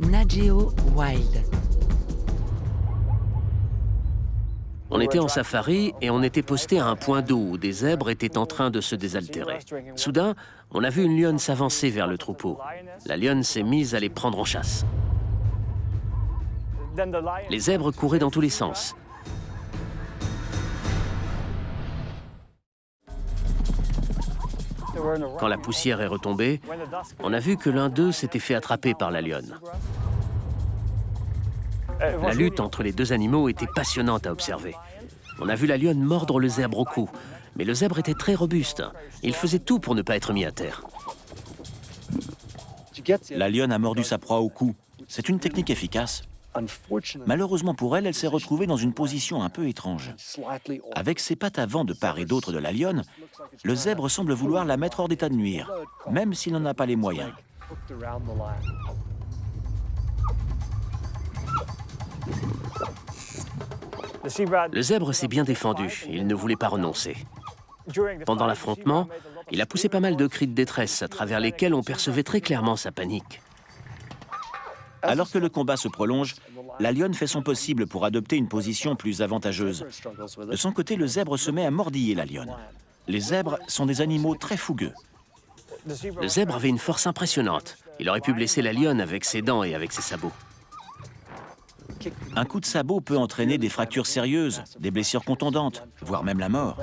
Nat Geo Wild. On était en safari et on était posté à un point d'eau où des zèbres étaient en train de se désaltérer. Soudain, on a vu une lionne s'avancer vers le troupeau. La lionne s'est mise à les prendre en chasse. Les zèbres couraient dans tous les sens. Quand la poussière est retombée, on a vu que l'un d'eux s'était fait attraper par la lionne. La lutte entre les deux animaux était passionnante à observer. On a vu la lionne mordre le zèbre au cou, mais le zèbre était très robuste. Il faisait tout pour ne pas être mis à terre. La lionne a mordu sa proie au cou. C'est une technique efficace. Malheureusement pour elle, elle s'est retrouvée dans une position un peu étrange. Avec ses pattes avant de part et d'autre de la lionne, le zèbre semble vouloir la mettre hors d'état de nuire, même s'il n'en a pas les moyens. Le zèbre s'est bien défendu, il ne voulait pas renoncer. Pendant l'affrontement, il a poussé pas mal de cris de détresse à travers lesquels on percevait très clairement sa panique. Alors que le combat se prolonge, la lionne fait son possible pour adopter une position plus avantageuse. De son côté, le zèbre se met à mordiller la lionne. Les zèbres sont des animaux très fougueux. Le zèbre avait une force impressionnante. Il aurait pu blesser la lionne avec ses dents et avec ses sabots. Un coup de sabot peut entraîner des fractures sérieuses, des blessures contondantes, voire même la mort.